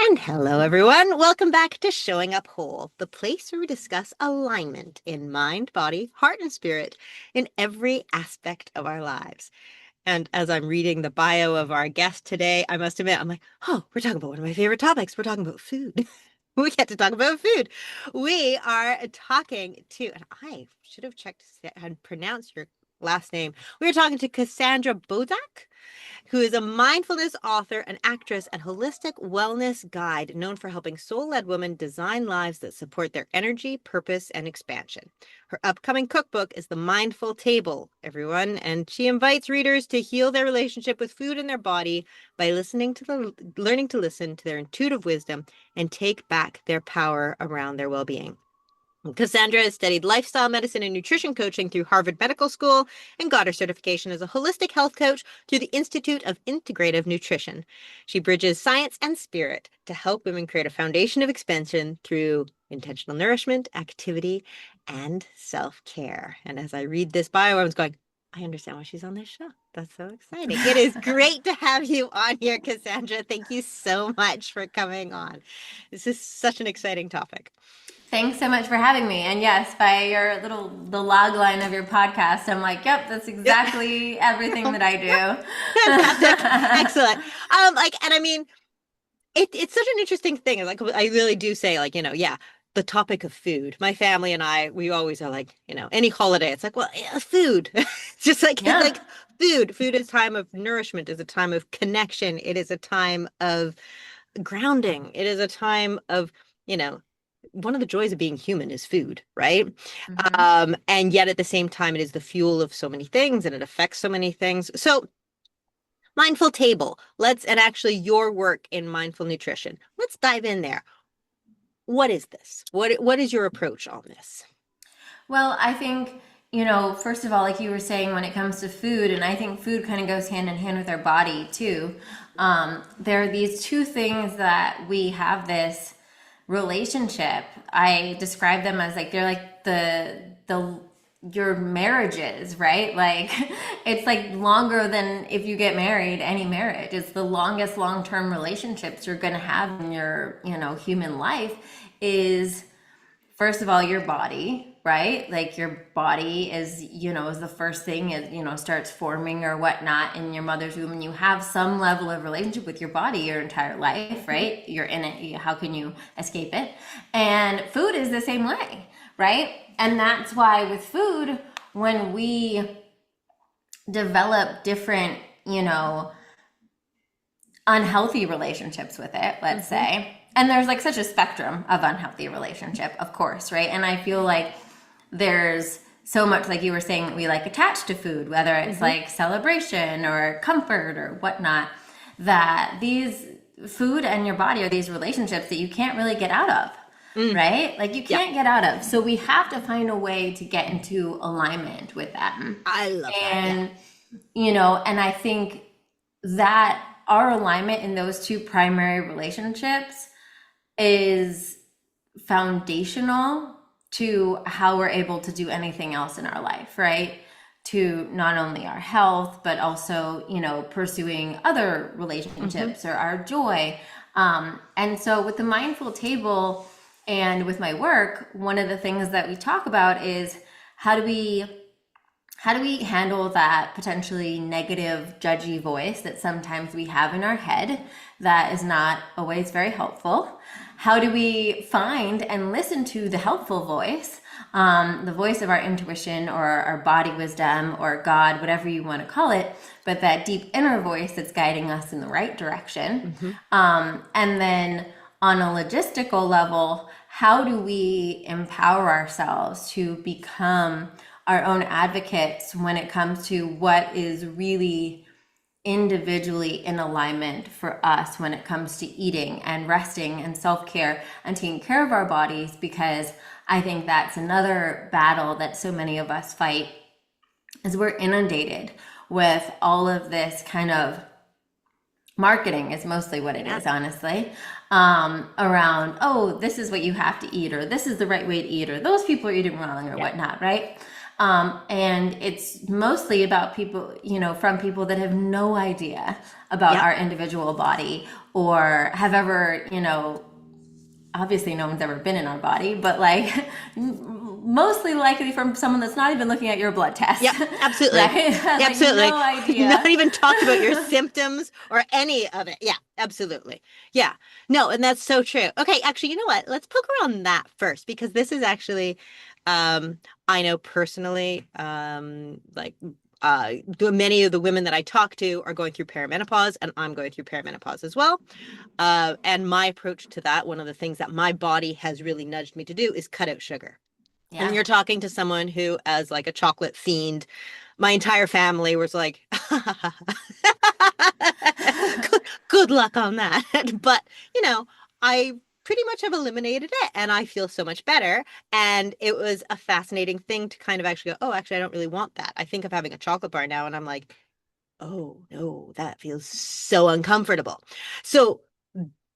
And hello, everyone. Welcome back to Showing Up Whole, the place where we discuss alignment in mind, body, heart, and spirit in every aspect of our lives. And as I'm reading the bio of our guest today, I must admit, I'm like, oh, we're talking about one of my favorite topics. We're talking about food. We get to talk about food. We are talking to, and I should have checked how to pronounce your last name. We are talking to Cassandra Bodzak, who is a mindfulness author, an actress, and holistic wellness guide known for helping soul-led women design lives that support their energy, purpose, and expansion. Her upcoming cookbook is The Mindful Table, everyone, and she invites readers to heal their relationship with food and their body by learning to listen to their intuitive wisdom and take back their power around their well-being. Cassandra has studied lifestyle medicine and nutrition coaching through Harvard Medical School and got her certification as a holistic health coach through the Institute of Integrative Nutrition. She bridges science and spirit to help women create a foundation of expansion through intentional nourishment, activity, and self-care. And as I read this bio, I was going, I understand why she's on this show. That's so exciting. It is great to have you on here, Cassandra. Thank you so much for coming on. This is such an exciting topic. Thanks so much for having me. And yes, by the log line of your podcast, I'm like, yep, that's exactly everything that I do. Fantastic. Excellent. And I mean, it's such an interesting thing. Like, I really do say, like, yeah, the topic of food. My family and I, we always are like, any holiday, it's like, well, yeah, food. It's just like, Yeah. like food. Food is a time of nourishment, is a time of connection. It is a time of grounding. It is a time of, one of the joys of being human is food, right? Mm-hmm. And yet at the same time, it is the fuel of so many things and it affects so many things. So mindful table, and actually your work in mindful nutrition. Let's dive in there. What is this? What is your approach on this? Well, I think, first of all, like you were saying, when it comes to food, and I think food kind of goes hand in hand with our body too. There are these two things that we have this relationship. I describe them as like they're like the your marriages, right? Like it's like longer than if you get married, any marriage. It's the longest long-term relationships you're going to have in your, human life is first of all your body, right? Like your body is, is the first thing is, starts forming or whatnot in your mother's womb, and you have some level of relationship with your body your entire life, right? You're in it. How can you escape it? And food is the same way, right? And that's why with food, when we develop different, unhealthy relationships with it, let's say, and there's like such a spectrum of unhealthy relationship, of course, right? And I feel like there's so much, like you were saying, that we like attach to food, whether it's like celebration or comfort or whatnot, that these food and your body are these relationships that you can't really get out of, right? Like you can't get out of. So we have to find a way to get into alignment with them. I love that. And, and I think that our alignment in those two primary relationships is foundational to how we're able to do anything else in our life, right? To not only our health, but also, pursuing other relationships or our joy. And so with the mindful table and with my work, one of the things that we talk about is how do we handle that potentially negative, judgy voice that sometimes we have in our head that is not always very helpful? How do we find and listen to the helpful voice, the voice of our intuition or our body wisdom or God, whatever you want to call it, but that deep inner voice that's guiding us in the right direction? And then on a logistical level, how do we empower ourselves to become our own advocates when it comes to what is really individually in alignment for us when it comes to eating and resting and self-care and taking care of our bodies? Because I think that's another battle that so many of us fight, is we're inundated with all of this kind of marketing is mostly what it is, honestly, around, oh, this is what you have to eat, or this is the right way to eat, or those people are eating wrong or whatnot, right? And it's mostly about people, from people that have no idea about Yep. our individual body or have ever, obviously no one's ever been in our body, but like mostly likely from someone that's not even looking at your blood test, Yep, absolutely. right? Has like Absolutely. no Not idea. even talked about your symptoms or any of it. Yeah, absolutely. Yeah. No, and that's so true. Okay, actually, you know what? Let's poke around that first because this is actually um I know personally like many of the women that I talk to are going through perimenopause and I'm going through perimenopause as well. And my approach to that, one of the things that my body has really nudged me to do is cut out sugar. And Yeah. you're talking to someone who, as like a chocolate fiend, my entire family was like, good luck on that. But, you know, I pretty much have eliminated it and I feel so much better. And it was a fascinating thing to kind of actually go, oh, actually, I don't really want that. I think of having a chocolate bar now and I'm like, oh, no, that feels so uncomfortable. So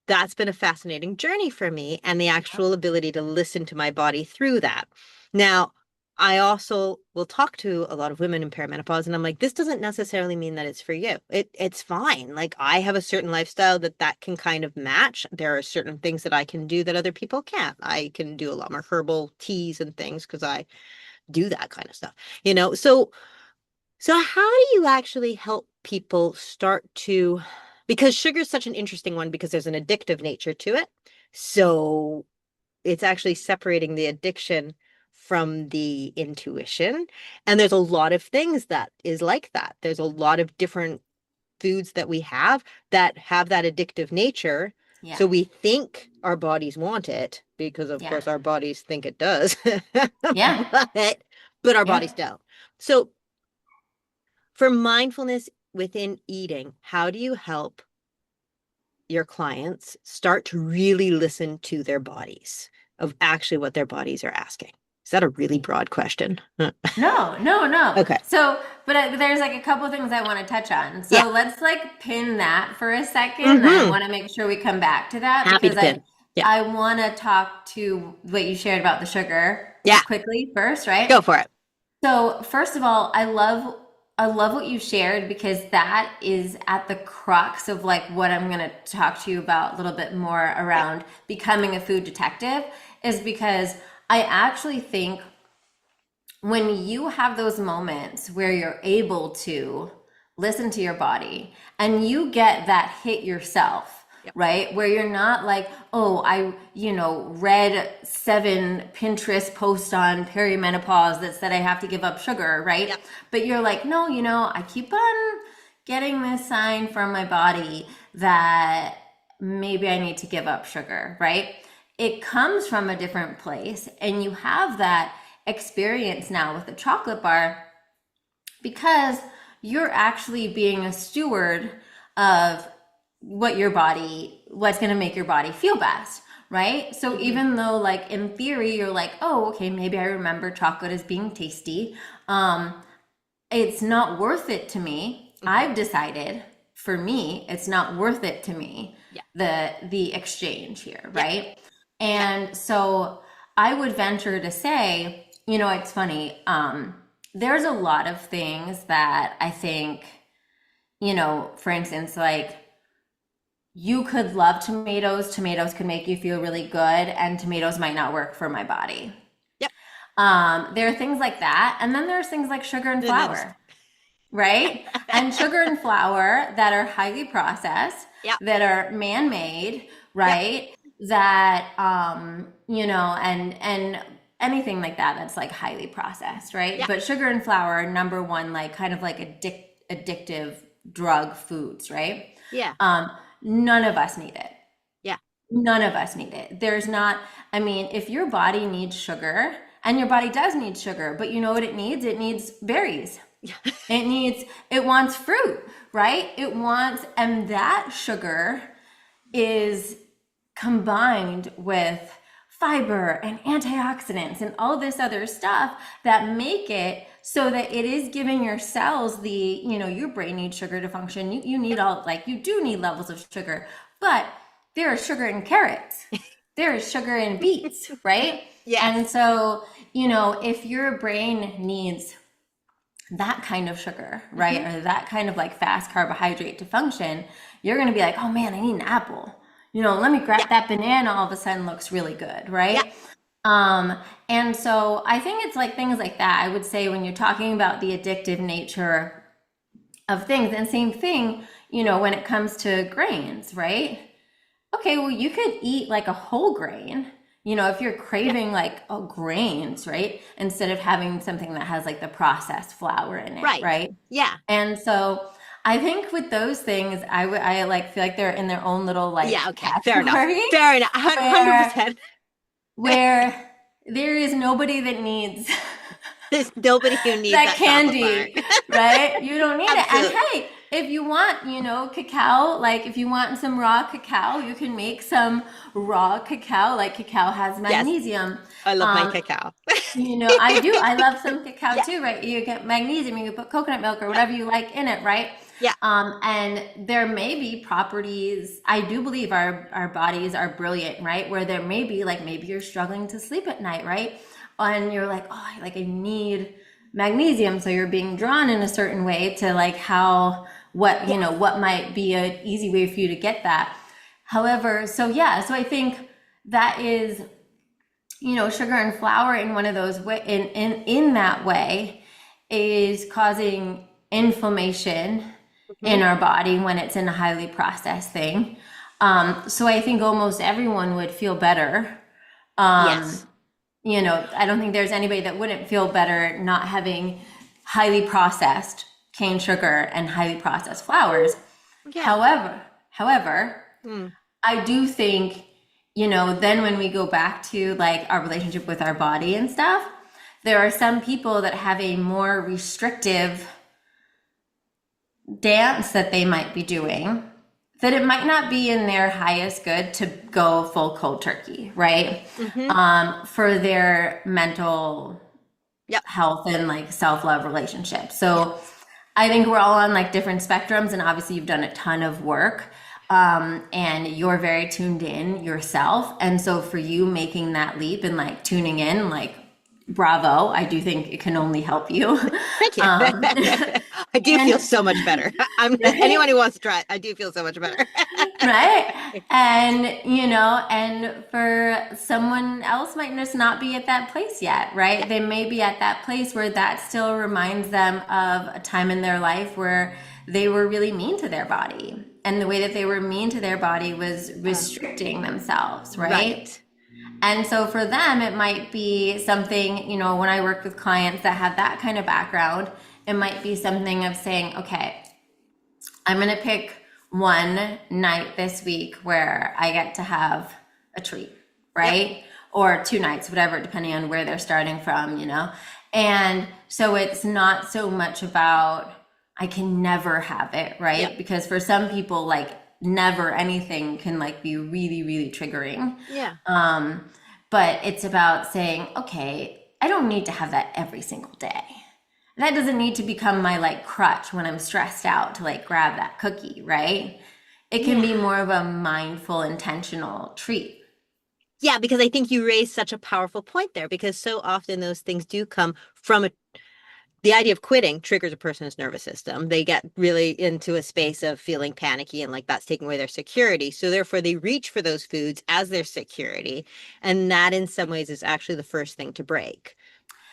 that's been a fascinating journey for me and the actual ability to listen to my body through that. Now, I also will talk to a lot of women in perimenopause and I'm like, this doesn't necessarily mean that it's for you. It's fine. Like I have a certain lifestyle that can kind of match. There are certain things that I can do that other people can't. I can do a lot more herbal teas and things because I do that kind of stuff, you know? So how do you actually help people start to, because sugar is such an interesting one because there's an addictive nature to it. So it's actually separating the addiction from the intuition. And there's a lot of things that is like that. There's a lot of different foods that we have that addictive nature. Yeah. So we think our bodies want it because of Yeah. course our bodies think it does. Yeah. but but our Yep. bodies don't. So for mindfulness within eating, how do you help your clients start to really listen to their bodies of actually what their bodies are asking? Is that a really broad question? No, no, no. Okay. So, but there's like a couple things I want to touch on. Yeah. So let's like pin that for a second. And I Mm-hmm. want to make sure we come back to that Happy because to pin. Yeah. I want to talk to what you shared about the sugar Yeah. quickly first, right? Go for it. So, first of all, I love what you shared because that is at the crux of like what I'm going to talk to you about a little bit more Yeah. around becoming a food detective is because I actually think when you have those moments where you're able to listen to your body and you get that hit yourself, Yep. right? Where you're not like, oh, read 7 Pinterest posts on perimenopause that said I have to give up sugar, right? Yep. But you're like, no, I keep on getting this sign from my body that maybe I need to give up sugar, right? It comes from a different place, and you have that experience now with the chocolate bar because you're actually being a steward of what's going to make your body feel best, right? So Mm-hmm. even though like in theory you're like, oh, okay, maybe I remember chocolate as being tasty, it's not worth it to me. Mm-hmm. I've decided for me, it's not worth it to me, Yeah. the exchange here, Yeah. right? Yeah. And so I would venture to say, it's funny. There's a lot of things that I think, for instance, like you could love tomatoes. Tomatoes could make you feel really good, and tomatoes might not work for my body. Yep. There are things like that. And then there's things like sugar and And then just flour, right? And sugar and flour that are highly processed, yeah. that are man-made, Yep. right? That and anything like that that's like highly processed, right? Yeah. But sugar and flour are number one, like kind of like addictive drug foods, right? Yeah. None of us need it. Yeah. None of us need it. There's not, I mean, if your body needs sugar, and your body does need sugar, but you know what it needs? It needs berries. Yeah. It wants fruit, right? And that sugar is combined with fiber and antioxidants and all this other stuff that make it so that it is giving your cells your brain needs sugar to function. You need you do need levels of sugar, but there is sugar in carrots. there is sugar in beets, right? And Yes. so, if your brain needs that kind of sugar, right? Hmm. Or that kind of like fast carbohydrate to function, you're going to be like, oh man, I need an apple. Let me Yeah. grab that banana, all of a sudden looks really good, Yeah. right? And so I think it's like things like that. I would say when you're talking about the addictive nature of things, and same thing, when it comes to grains, right? Okay, well, you could eat like a whole grain, if you're Yeah. craving like grains, right? Instead of having something that has like the processed flour in it, Right. right? Yeah. And so I think with those things, I like feel like they're in their own little Yeah. like Okay. Fair enough. category Fair enough. where 100%. where there is nobody that needs There's nobody who needs that that chocolate bar. candy, right? You don't need it. And Absolutely. hey, if you want, cacao, like if you want some raw cacao, you can make some raw cacao. Like cacao has Yes. magnesium. I love my Um, cacao. I do. I love some cacao Yeah. too, right? You get magnesium, you can put coconut milk or whatever you like in it, right? Yeah. And there may be properties, I do believe our bodies are brilliant, right? Where there may be like maybe you're struggling to sleep at night, right? And you're like, oh, like I need magnesium. So you're being drawn in a certain way to like Yes. what might be an easy way for you to get that. However, so yeah, so I think that is sugar and flour in one of those way in that way is causing inflammation Hmm. in our body when it's in a highly processed thing. So I think almost everyone would feel better. Yes. I don't think there's anybody that wouldn't feel better not having highly processed cane sugar and highly processed flours. Yeah. However, Mm. I do think, then when we go back to like our relationship with our body and stuff, there are some people that have a more restrictive dance that they might be doing that it might not be in their highest good to go full cold turkey, right? Hmm. For their mental Yep. health and like self-love relationship. Yeah. So I think we're all on like different spectrums, and obviously you've done a ton of work, and you're very tuned in yourself. And so for you making that leap and like tuning in, like bravo, I do think it can only help you. Thank you. um, I do feel and so much better. I'm anyone who right, wants to try it, I do feel so much better. right, and for someone else might just not be at that place yet, Yeah. right? They may be at that place where that still reminds them of a time in their life where they were really mean to their body, and the way that they were mean to their body was restricting themselves, right? Right. And so for them, it might be something, when I work with clients that have that kind of background, it might be something of saying, okay, I'm going to pick one night this week where I get to have a treat, Yep. right? Or two nights, whatever, depending on where they're starting from. And so it's not so much about I can never have it, Yep. right? Because for some people, like never anything can like be really, really triggering. Yeah. But it's about saying, okay, I don't need to have that every single day. That doesn't need to become my like crutch when I'm stressed out to like grab that cookie, right? It can be Yeah. more of a mindful, intentional treat. Yeah, because I think you raised such a powerful point there because so often those things do come from the idea of quitting triggers a person's nervous system. They get really into a space of feeling panicky and like that's taking away their security. So therefore they reach for those foods as their security. And that in some ways is actually the first thing to break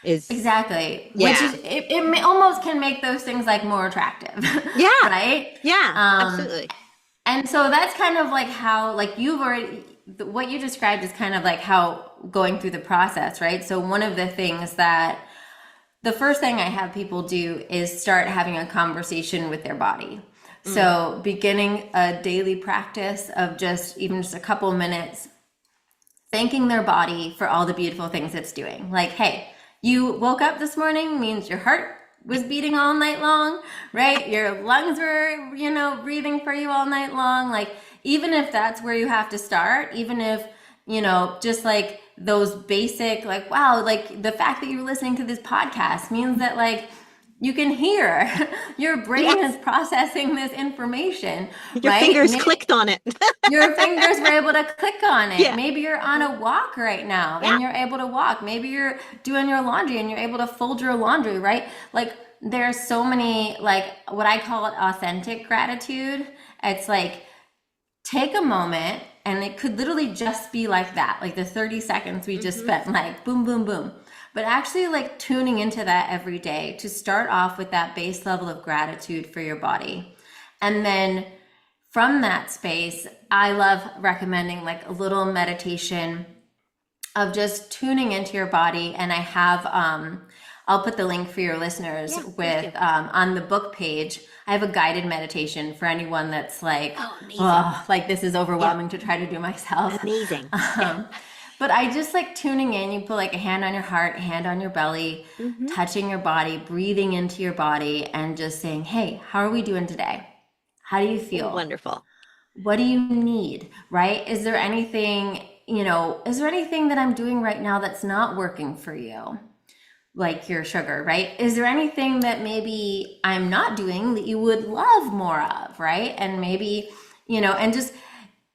is, Exactly. Which is, yeah. almost can make those things like more attractive, Yeah. right? Yeah, Um, absolutely. and so that's kind of like how, like you've already, what you described is kind of like how going through the process, right? So one of the things that the first thing I have people do is start having a conversation with their body. Mm. So beginning a daily practice of just even just a couple minutes thanking their body for all the beautiful things it's doing. Like, hey, you woke up this morning means your heart was beating all night long, right? Your lungs were, breathing for you all night long. Like, even if that's where you have to start, even if, just like those basic, like, wow, like the fact that you're listening to this podcast means that like You can hear your brain Yes. is processing this information, Your right? fingers clicked on it. Your fingers were able to click on it. Yeah. Maybe you're on a walk right now Yeah. and you're able to walk. Maybe you're doing your laundry and you're able to fold your laundry, right? Like there's so many, like what I call it authentic gratitude. It's like take a moment, and it could literally just be like that, like the 30 seconds we just Hmm. spent, like boom, boom, boom. But actually, like tuning into that every day to start off with that base level of gratitude for your body. And then from that space, I love recommending like a little meditation of just tuning into your body. And I have, I'll put the link for your listeners Yeah, please with, do. on the book page. I have a guided meditation for anyone that's like, Oh, amazing. oh, like this is Yeah. overwhelming to try to do myself. Amazing. Yeah. Um, but I just like tuning in. You put like a hand on your heart, a hand on your belly, Hmm. touching your body, breathing into your body, and just saying, hey, how are we doing today? How do you feel? Wonderful. What do you need, right? Is there anything, is there anything that I'm doing right now that's not working for you? Like your sugar, right? Is there anything that maybe I'm not doing that you would love more of, right? And maybe, and just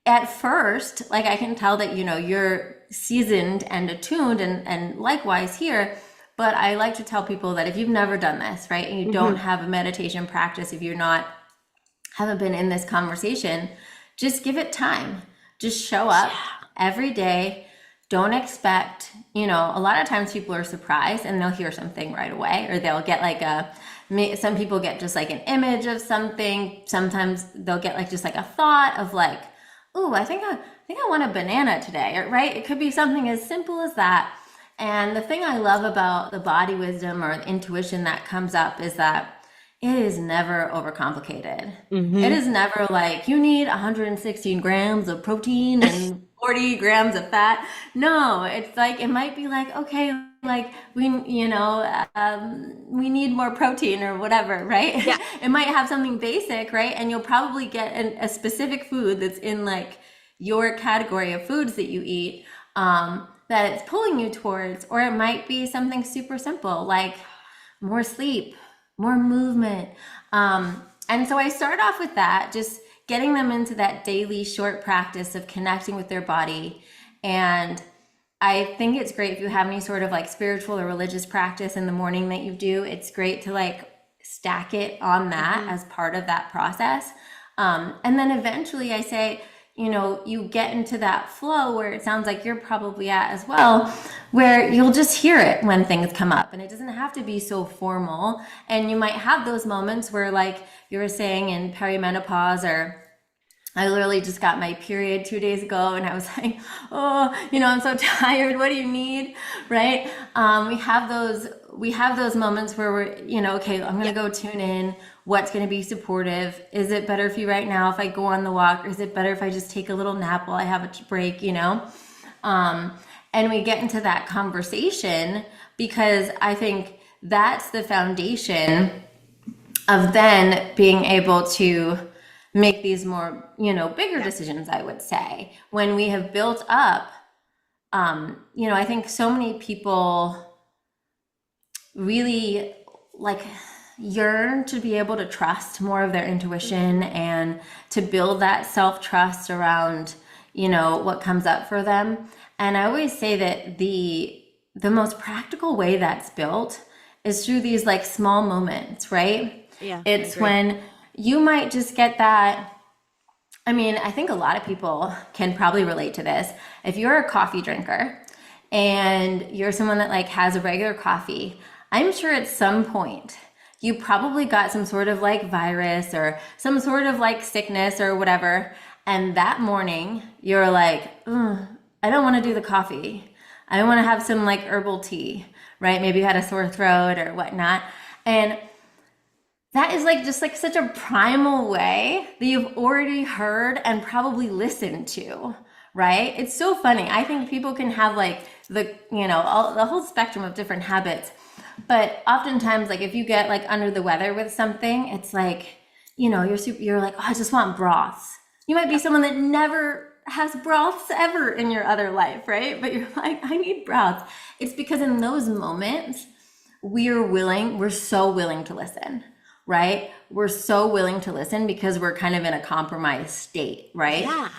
at first, like I can tell that, you're seasoned and attuned and likewise here. But I like to tell people that if you've never done this, right, and you don't Hmm. have a meditation practice, if you're not haven't been in this conversation, just give it time. Just show up Yeah. every day. Don't expect, a lot of times people are surprised and they'll hear something right away, or they'll get like some people get just like an image of something. Sometimes they'll get like just like a thought of like, oh, I think I want a banana today, right? It could be something as simple as that. And the thing I love about the body wisdom or the intuition that comes up is that it is never overcomplicated. It Hmm. is never like you need 116 grams of protein and 40 grams of fat. No, it's like it might be like, okay, like we need more protein or whatever, right? Yeah. It might have something basic, right? And you'll probably get a specific food that's in like your category of foods that you eat, that it's pulling you towards, or it might be something super simple like more sleep, more movement. And so I start off with that, just getting them into that daily short practice of connecting with their body. And I think it's great if you have any sort of like spiritual or religious practice in the morning that you do. It's great to like stack it on that Hmm. as part of that process. And then eventually I say, you get into that flow where it sounds like you're probably at as well, where you'll just hear it when things come up and it doesn't have to be so formal. And you might have those moments where, like you were saying, in perimenopause, or I literally just got my period 2 days ago and I was like, oh, I'm so tired. What do you need? Right? We have those moments where we're, okay, I'm going to Yeah. go tune in. What's going to be supportive? Is it better for you right now if I go on the walk? Or is it better if I just take a little nap while I have a break, Um, and we get into that conversation because I think that's the foundation of then being able to make these more, bigger Yeah. decisions, I would say, when we have built up. I think so many people really like yearn to be able to trust more of their intuition Hmm. and to build that self-trust around, what comes up for them. And I always say that the most practical way that's built is through these like small moments, right? Yeah, I It's agree. when you might just get that. I mean, I think a lot of people can probably relate to this. If you're a coffee drinker and you're someone that like has a regular coffee, I'm sure at some point you probably got some sort of like virus or some sort of like sickness or whatever. And that morning you're like, "Ugh, I don't want to do the coffee. I want to have some like herbal tea," right? Maybe you had a sore throat or whatnot. And that is like just like such a primal way that you've already heard and probably listened to, right? It's so funny. I think people can have like the whole spectrum of different habits, but oftentimes like if you get like under the weather with something, it's like, you're like, oh, I just want broths. You might be Yeah. someone that never has broths ever in your other life, right? But you're like, I need broths. It's because in those moments we're so willing to listen, right? We're so willing to listen because we're kind of in a compromised state, right? Yeah.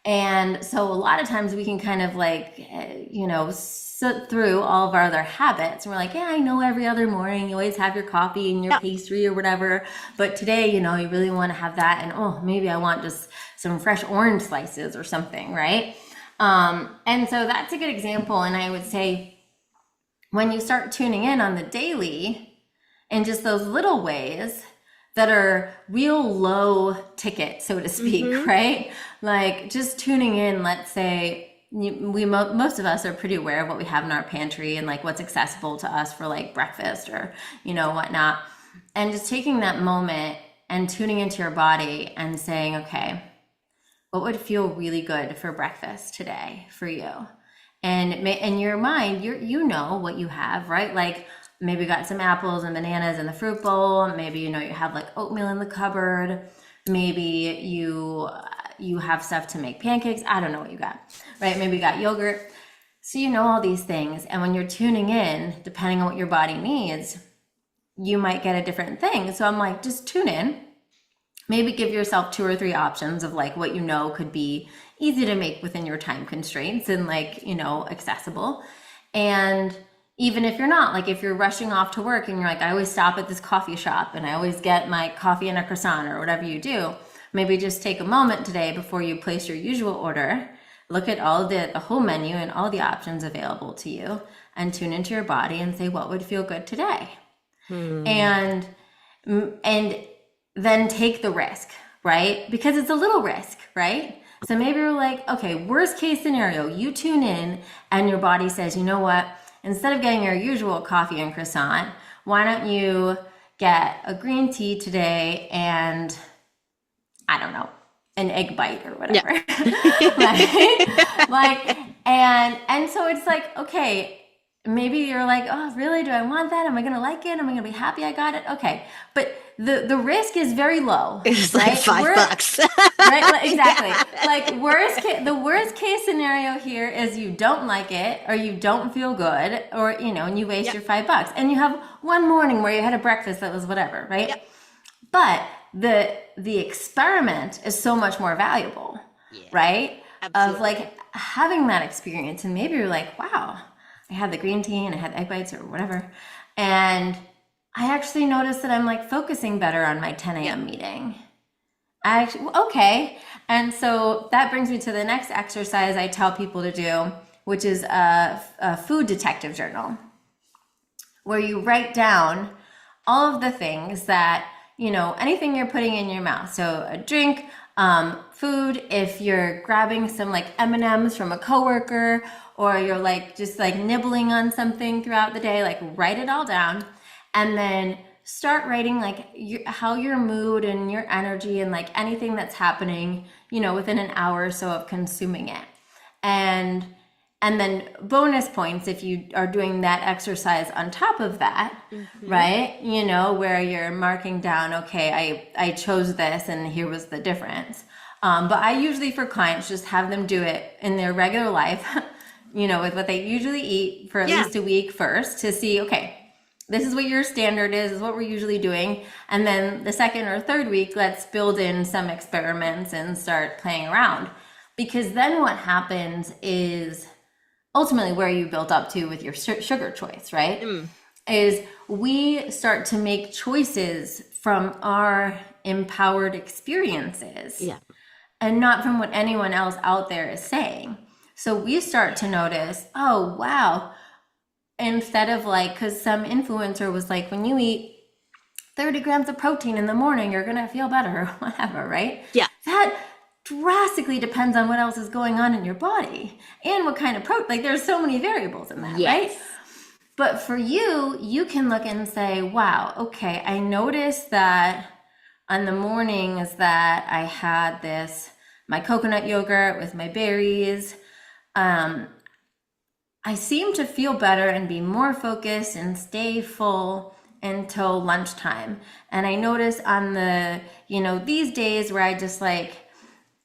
And so a lot of times we can kind of like, sit through all of our other habits. And we're like, yeah, I know every other morning you always have your coffee and your Yep. pastry or whatever. But today, you really want to have that. And oh, maybe I want just some fresh orange slices or something, right? And so that's a good example. And I would say when you start tuning in on the daily in just those little ways that are real low ticket, so to speak, right? Like just tuning in, let's say most of us are pretty aware of what we have in our pantry and like what's accessible to us for like breakfast or, whatnot. And just taking that moment and tuning into your body and saying, okay, what would feel really good for breakfast today for you? And in your mind, you know what you have, right? Like maybe you got some apples and bananas in the fruit bowl. Maybe you have like oatmeal in the cupboard. Maybe you have stuff to make pancakes. I don't know what you got, right? Maybe you got yogurt. So you know all these things. And when you're tuning in, depending on what your body needs, you might get a different thing. So I'm like, just tune in. Maybe give yourself 2 or 3 options of like what could be easy to make within your time constraints and like, accessible. And even if you're not, like if you're rushing off to work and you're like, I always stop at this coffee shop and I always get my coffee and a croissant or whatever you do, maybe just take a moment today before you place your usual order, look at all the whole menu and all the options available to you and tune into your body and say, what would feel good today? And then take the risk, right? Because it's a little risk, right? So maybe you're like, okay, worst case scenario, you tune in and your body says, you know what? Instead of getting your usual coffee and croissant, why don't you get a green tea today and I don't know, an egg bite or whatever. Yeah. And so it's like, okay, maybe you're like, oh, really? Do I want that? Am I going to like it? Am I going to be happy I got it? Okay. But the risk is very low. It's right? like $5. Right? Exactly. Yeah. Like the worst case scenario here is you don't like it or you don't feel good or, and you waste your $5 and you have one morning where you had a breakfast that was whatever, right? Yep. But the experiment is so much more valuable, right? Absolutely. Of like having that experience. And maybe you're like, wow, I had the green tea and I had egg bites or whatever. And I actually noticed that I'm like focusing better on my 10 a.m. meeting. Okay. And so that brings me to the next exercise I tell people to do, which is a food detective journal, where you write down all of the things that, anything you're putting in your mouth. So a drink, food, if you're grabbing some like M&Ms from a coworker, or you're like just like nibbling on something throughout the day, like write it all down and then start writing like how your mood and your energy and like anything that's happening, within an hour or so of consuming it. And then bonus points if you are doing that exercise on top of that, right? Where you're marking down, okay, I chose this and here was the difference. But I usually for clients just have them do it in their regular life, with what they usually eat for at least a week first to see, okay, this is what your standard is what we're usually doing. And then the second or third week, let's build in some experiments and start playing around. Because then what happens is ultimately where you built up to with your sugar choice, right? Is we start to make choices from our empowered experiences and not from what anyone else out there is saying. So we start to notice, oh, wow. Instead of like, because some influencer was like, when you eat 30 grams of protein in the morning, you're going to feel better or whatever, right? Yeah. That drastically depends on what else is going on in your body and what kind of protein. Like there's so many variables in that, right? But for you can look and say, wow, okay, I noticed that on the mornings that I had my coconut yogurt with my berries, I seem to feel better and be more focused and stay full until lunchtime. And I notice on the, these days where I just like,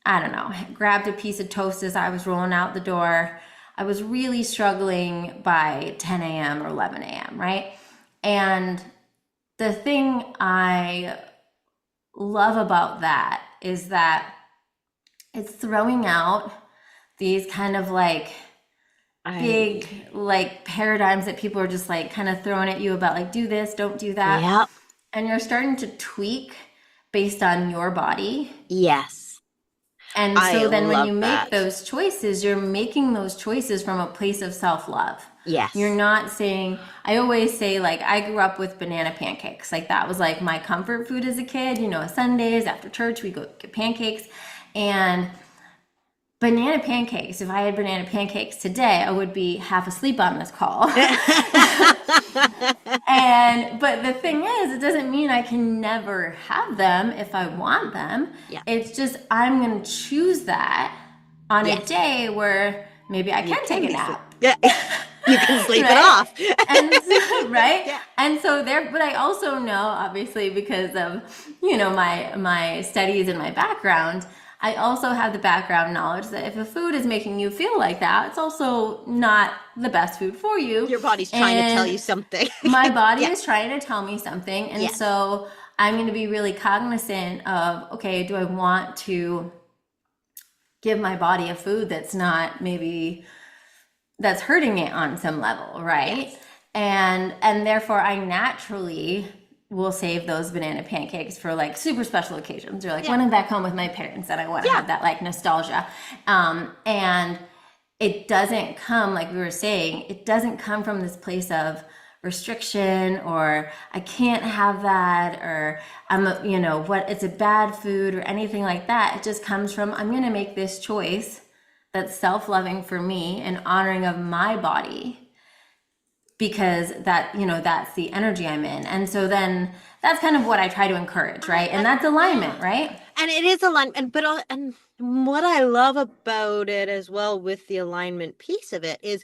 I don't know, grabbed a piece of toast as I was rolling out the door, I was really struggling by 10 a.m. or 11 a.m., right? And the thing I love about that is that it's throwing out these kind of like big I, like paradigms that people are just like kind of throwing at you about like do this, don't do that. yep, And you're starting to tweak based on your body. yes, And I so then when love you make that. those choices, you're making those choices from a place of self-love. You're Yes. not saying, I always say, like, I grew up with banana pancakes. Like, that was like my comfort food as a kid. Sundays after church, we go get pancakes. And banana pancakes, if I had banana pancakes today, I would be half asleep on this call. But the thing is, it doesn't mean I can never have them if I want them. Yeah. It's just I'm going to choose that on a Yes. day where maybe I You can take can a be sleep. nap. Yeah. You can sleep it Right? off. And so, right? Yeah. And so there, but I also know, obviously, because of, my studies and my background, I also have the background knowledge that if a food is making you feel like that, it's also not the best food for you. Your body's trying to tell And you something. my body Yeah. is trying to tell me something. And Yes. so I'm going to be really cognizant of, okay, do I want to give my body a food that's not maybe that's hurting it on some level, right? Yes. And therefore I naturally will save those banana pancakes for like super special occasions or like Yeah. when I'm back home with my parents and I want to Yeah. have that like nostalgia. And it doesn't come, like we were saying, it doesn't come from this place of restriction or I can't have that or it's a bad food or anything like that. It just comes from I'm going to make this choice that's self-loving for me and honoring of my body because that's the energy I'm in. And so then that's kind of what I try to encourage, right? And that's alignment, Yeah. right? And it is alignment, and what I love about it as well with the alignment piece of it is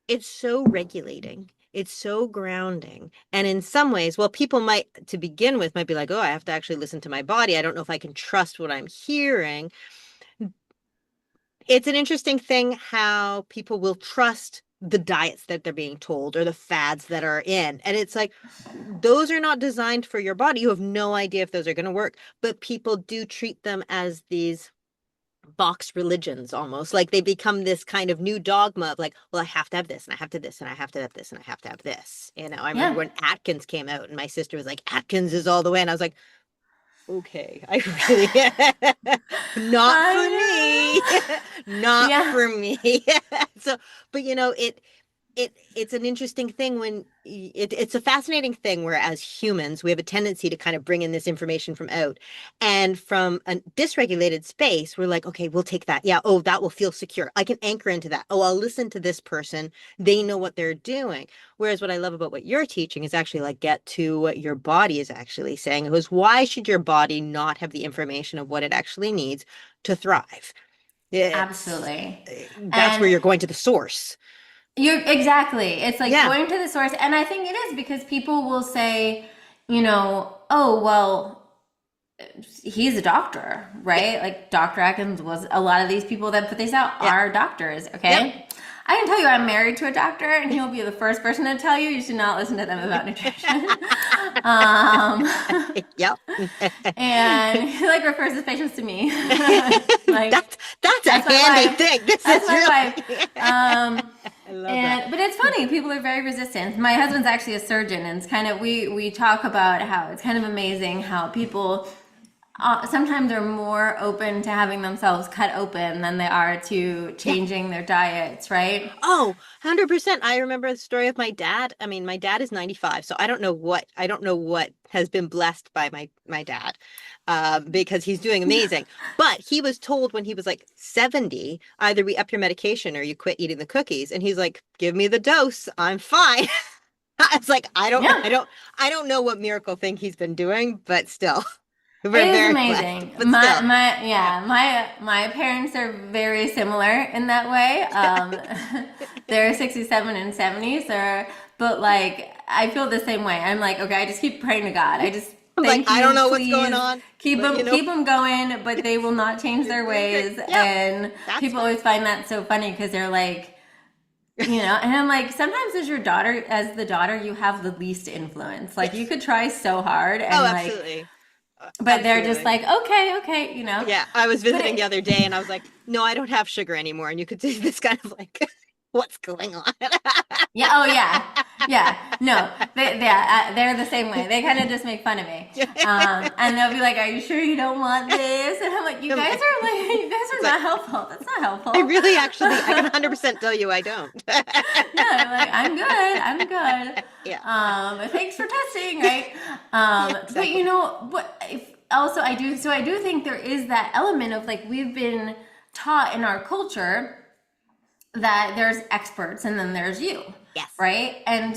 it's so regulating. It's so grounding. And in some ways, well, people might, to begin with, might be like, oh, I have to actually listen to my body. I don't know if I can trust what I'm hearing. It's an interesting thing how people will trust the diets that they're being told or the fads that are in. And it's like, those are not designed for your body. You have no idea if those are going to work. But people do treat them as these box religions almost. Like they become this kind of new dogma of like, well, I have to have this and I have to this and I have to have this and I have to have this. I remember Yeah. when Atkins came out and my sister was like, Atkins is all the way. And I was like, okay, I really not for me. Not Yeah. for me. So, but it's an interesting thing when it's a fascinating thing where as humans we have a tendency to kind of bring in this information from out and from a dysregulated space we're like, okay, we'll take that. Yeah, oh, that will feel secure. I can anchor into that. Oh, I'll listen to this person. They know what they're doing. Whereas what I love about what you're teaching is actually like get to what your body is actually saying. It was, why should your body not have the information of what it actually needs to thrive? It's Absolutely. that's where And you're going to the source. you're exactly. It's like Yeah. going to the source. And I think it is because people will say, oh, well, he's a doctor, Yeah. right? Like Dr. Atkins was a lot of these people that put this out Yeah. are doctors, Yep. okay? I can tell you I'm married to a doctor and he'll be the first person to tell you should not listen to them about nutrition. um, Yep. and he like refers his patients to me. Like that's a that's my handy wife. thing. This That's is my really wife. I love that. But it's funny. People are very resistant. My husband's actually a surgeon, and it's kind of we talk about how it's kind of amazing how people sometimes are more open to having themselves cut open than they are to Yeah. changing their diets, right? Oh, 100%. I remember the story of my dad. I mean, my dad is 95, so I don't know what has been blessed by my dad. Because he's doing amazing. But he was told when he was like 70, either we up your medication or you quit eating the cookies. And he's like, give me the dose. I'm fine. It's like Yeah. I don't know what miracle thing he's been doing, but still. It We're is very blessed. amazing. But still. My parents are very similar in that way. They're 67 and 70s, but like I feel the same way. I'm like, okay, I just keep praying to God. I just I'm like, thank I don't you, know what's going please on, keep but them going, but they will not change you're their doing great. ways. Yep, And that's people fine. always find that so funny because they're like, And I'm like, sometimes as the daughter, you have the least influence. Like you Yes. could try so hard Oh, and like, absolutely. but they're just Absolutely. like, okay, okay. Yeah, I was But visiting the it, other day and I was like, no, I don't have sugar anymore. And you could see this kind of like, what's going on? yeah, oh yeah. No, they're the same way. They kind of just make fun of me, and they'll be like, "Are you sure you don't want this?" And I'm like, I'm like, you guys are it's like, not helpful. That's not I helpful." really actually, I can 100% tell you I don't. No, I'm like, I'm good. Yeah. Thanks for testing, right? Yeah, But exactly. what if also I do think there is that element of like we've been taught in our culture that there's experts and then there's you, Yes. right? And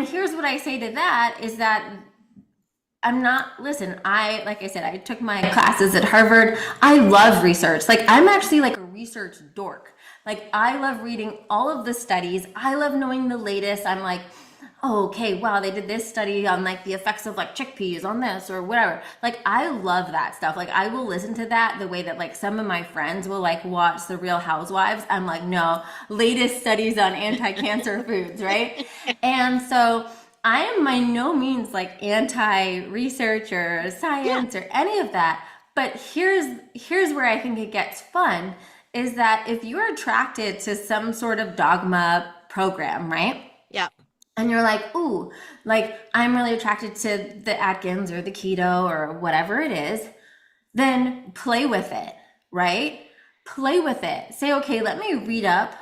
here's what I say to that is that listen, like I said, I took my classes at Harvard. I love research. Like, I'm actually like a research dork. Like, I love reading all of the studies. I love knowing the latest. I'm like, oh, okay, wow, they did this study on like the effects of like chickpeas on this or whatever. Like, I love that stuff. Like, I will listen to that the way that like some of my friends will like watch The Real Housewives. I'm like, no, latest studies on anti-cancer foods, right? And so I am by no means like anti-research or Yeah. science or any of that. But here's where I think it gets fun is that if you're attracted to some sort of dogma program, right? Yeah. And you're like, ooh, like I'm really attracted to the Atkins or the keto or whatever it is, then play with it, right? Play with it. Say, okay, let me read up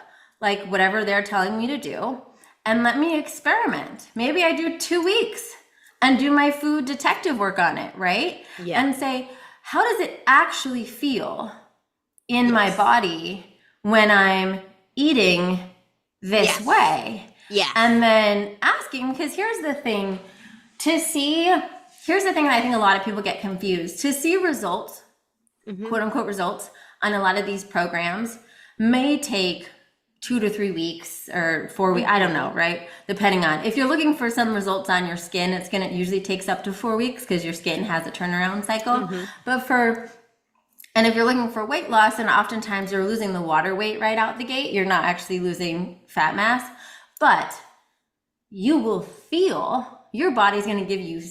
like whatever they're telling me to do and let me experiment. Maybe I do 2 weeks and do my food detective work on it, right? Yeah. And say, how does it actually feel in my Yes. body when I'm eating this Yes. way? Yes. And then asking, because here's the thing that I think a lot of people get confused. To see results, Hmm. quote unquote results, on a lot of these programs may take 2 to 3 weeks or 4 weeks. I don't Hmm. know, right? Depending on if you're looking for some results on your skin, it usually takes up to 4 weeks because your skin has a turnaround cycle. Hmm. But and if you're looking for weight loss, and oftentimes you're losing the water weight right out the gate, you're not actually losing fat mass, but you will feel your body's going to give you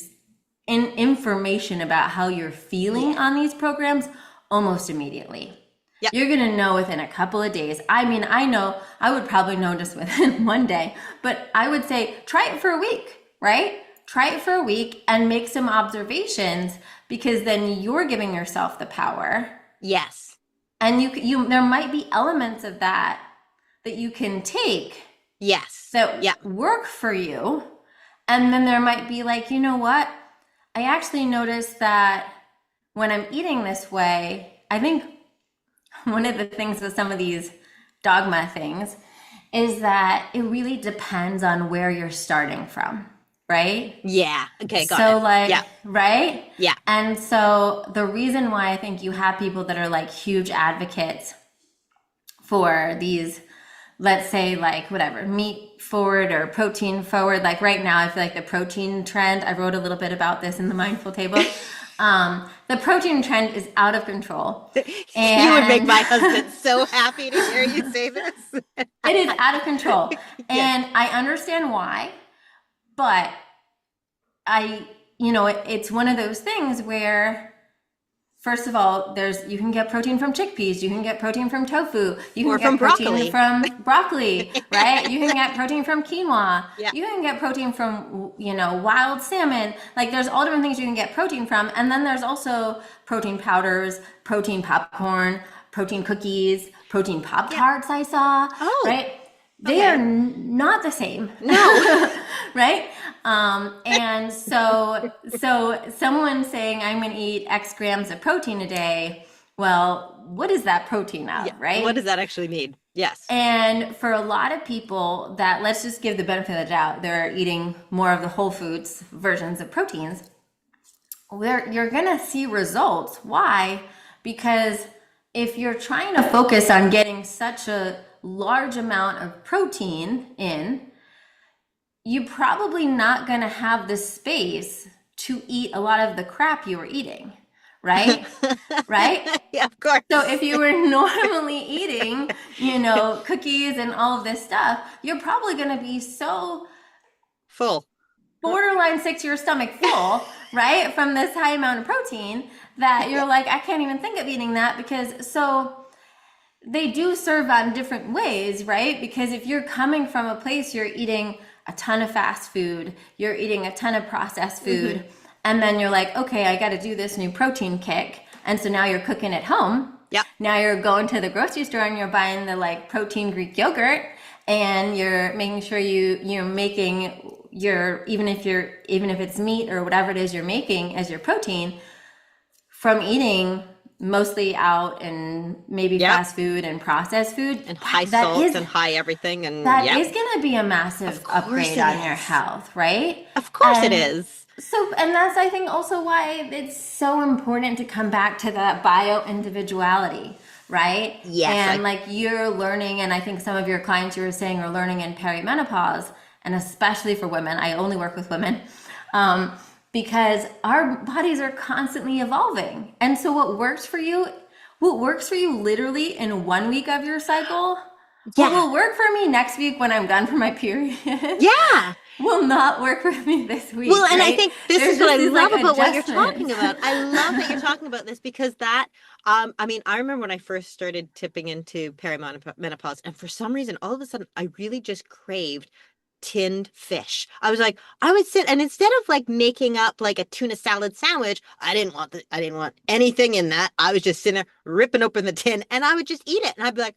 information about how you're feeling Yeah. on these programs almost immediately. Yep. You're going to know within a couple of days. I mean, I know I would probably know just within one day, but I would say try it for a week, right? Try it for a week and make some observations because then you're giving yourself the power. Yes. And there might be elements of that you can take Yes. that Yeah. work for you. And then there might be like, you know what? I actually noticed that when I'm eating this way, I think one of the things with some of these dogma things is that it really depends on where you're starting from, right? Yeah. Okay. Got So it. Yeah. like, right? Yeah. And so the reason why I think you have people that are like huge advocates for these, let's say like whatever, meat forward or protein forward. Like right now, I feel like the protein trend, I wrote a little bit about this in the mindful table. The protein trend is out of control. You would make And my husband so happy to hear you say this. it is out of control. Yes. And I understand why, but it's one of those things where first of all, you can get protein from chickpeas, you can get protein from tofu, you can Or from get protein broccoli. from broccoli, right? You can get protein from quinoa, Yeah. you can get protein from, wild salmon. Like there's all different things you can get protein from. And then there's also protein powders, protein popcorn, protein cookies, protein Pop Yeah. Tarts I saw, Oh, right? They are okay. not the same, No. right? And so someone saying I'm going to eat X grams of protein a day. Well, what is that protein Yeah. of, What right? does that actually mean? Yes. And for a lot of people that let's just give the benefit of the doubt, they're eating more of the whole foods versions of proteins. Where you're going to see results. Why? Because if you're trying to focus on getting such a large amount of protein in, you're probably not going to have the space to eat a lot of the crap you were eating, right? Right? Yeah, of So course. if you were normally eating, cookies and all of this stuff, you're probably going to be so Full. borderline sick to your stomach full, right? From this high amount of protein that Yeah. you're like, I can't even think of eating that because so they do serve on different ways, right? Because if you're coming from a place you're eating a ton of fast food, you're eating a ton of processed Hmm. food, and then you're like, okay, I got to do this new protein kick. And so now you're cooking at home. Yep. Now you're going to the grocery store and you're buying the like protein Greek yogurt and you're making sure you're making your even if it's meat or whatever it is you're making as your protein from eating mostly out and maybe Yep. fast food and processed food. And high that salt is and high everything. And that yep. is going to be a Of massive course upgrade it on your is. health, right? Of course it And is. so, and that's, I think, also why it's so important to come back to that bio individuality, right? Yes. And like you're learning, and I think some of your clients you were saying are learning in perimenopause, and especially for women. I only work with women. Because our bodies are constantly evolving. And so what works for you literally in 1 week of your cycle, what Yeah. will work for me next week when I'm done for my period Yeah. will not work for me this Well, week, and I right? think this There's is what just I these like love about what you're adjustments. talking about. I love that you're talking about this because that, I mean, I remember when I first started tipping into perimenopause, and for some reason, all of a sudden, I really just craved tinned fish. I was like, I would sit and instead of like making up like a tuna salad sandwich, I didn't want anything in that. I was just sitting there ripping open the tin and I would just eat it. And I'd be like,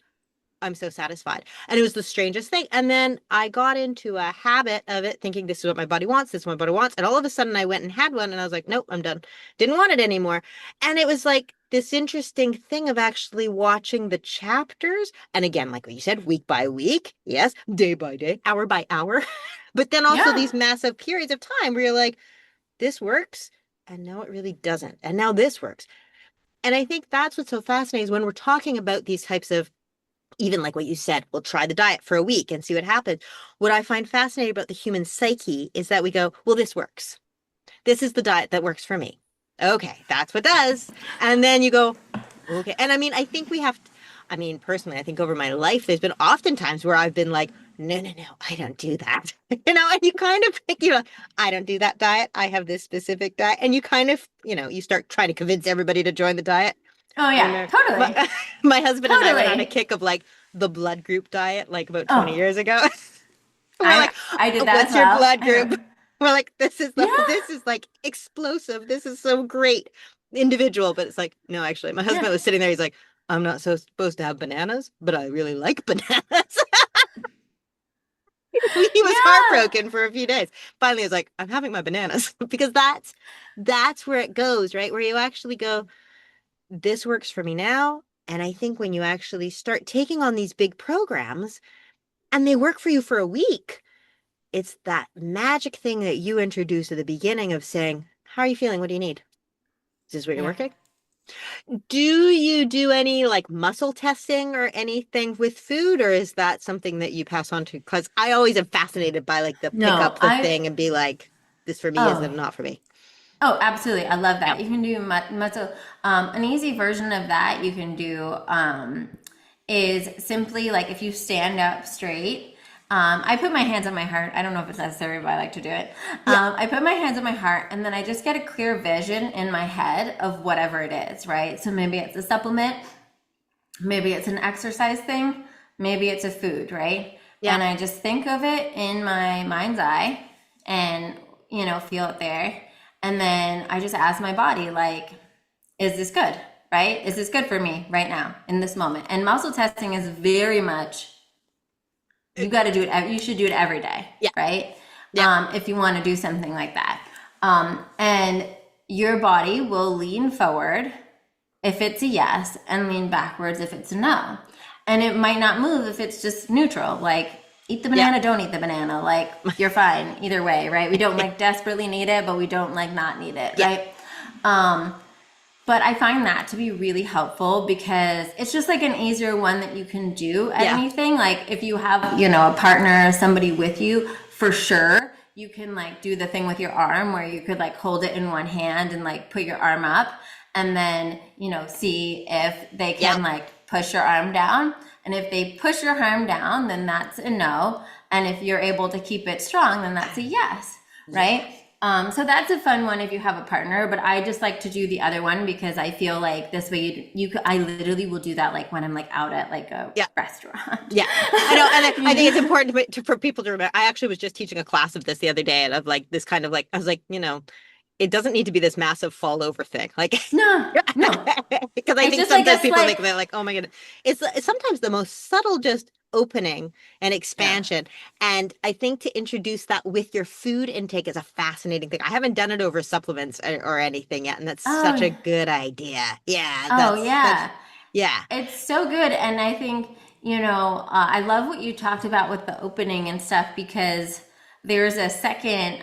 I'm so satisfied. And it was the strangest thing. And then I got into a habit of it, thinking this is what my body wants, this is what my body wants. And all of a sudden I went and had one and I was like, nope, I'm done. Didn't want it anymore. And it was like this interesting thing of actually watching the chapters. And again, like what you said, week by week, yes, day by day, hour by hour. But then also Yeah. these massive periods of time where you're like, this works. And now it really doesn't. And now this works. And I think that's what's so fascinating is when we're talking about these types of even like what you said, we'll try the diet for a week and see what happens. What I find fascinating about the human psyche is that we go, well, this works. This is the diet that works for me. Okay, that's what does. And then you go, okay. And I mean, I think we have, I mean, personally, I think over my life, there's been often times where I've been like, no, no, no, I don't do that. And you kind of think, I don't do that diet. I have this specific diet. And you kind of, you start trying to convince everybody to join the diet. Oh I yeah, remember totally. my husband and I went on a Totally. kick of like the blood group diet like about 20 Oh, years ago. We're I like, I did that as what's your well. blood I group? remember. We're like, Yeah. this is like explosive. This is so great. Individual, but it's like, no, actually, my Yeah. husband was sitting there. He's like, I'm not so supposed to have bananas, but I really like bananas. He was Yeah. heartbroken for a few days. Finally, I was like, I'm having my bananas because that's where it goes, right? Where you actually go, this works for me now. And I think when you actually start taking on these big programs and they work for you for a week, it's that magic thing that you introduced at the beginning of saying, how are you feeling? What do you need? Is this what you're Yeah. working? Do you do any like muscle testing or anything with food, or is that something that you pass on to? Because I always am fascinated by like the pick No, up the thing and be like, this for me, is it oh, not for me? oh, absolutely. I love Yep. that. You can do muscle. An easy version of that you can do is simply like if you stand up straight. I put my hands on my heart. I don't know if it's necessary, but I like to do it. Yep. I put my hands on my heart, and then I just get a clear vision in my head of whatever it is, right? So maybe it's a supplement, maybe it's an exercise thing, maybe it's a food, right? Yep. And I just think of it in my mind's eye and, feel it there. And then I just ask my body, like, is this good? Right? Is this good for me right now in this moment? And muscle testing is very much, you got to do it. You should do it every day, Yep. right? Yep. If you want to do something like that. And your body will lean forward if it's a yes and lean backwards if it's a no. And it might not move if it's just neutral, like eat the Yep. banana, don't eat the banana. Like you're fine either way, right? We don't like desperately need it, but we don't like not need it, Yep. right? But I find that to be really helpful because it's just like an easier one that you can do at Yeah. anything. Like if you have, a partner, somebody with you, for sure, you can like do the thing with your arm where you could like hold it in one hand and like put your arm up and then, see if they can Yep. like push your arm down. And if they push your arm down, then that's a no. And if you're able to keep it strong, then that's a yes, Yeah. right? So that's a fun one if you have a partner, but I just like to do the other one because I feel like this way I literally will do that like when I'm like out at like a Yeah. restaurant. Yeah, I know, and I think it's important for people to remember. I actually was just teaching a class of this the other day, and of like this kind of like I was like, it doesn't need to be this massive fall over thing, like No, no. because I It's think just like sometimes a people think slight, of it like, oh my goodness, it's sometimes the most subtle just opening and yeah. expansion, and I think to introduce that with your food intake is a fascinating thing. I haven't done it over supplements or anything yet, and that's such a Oh, good idea. Yeah, oh that's yeah. yeah. It's so good. And I think, I love what you talked about with the opening and stuff because there's a second,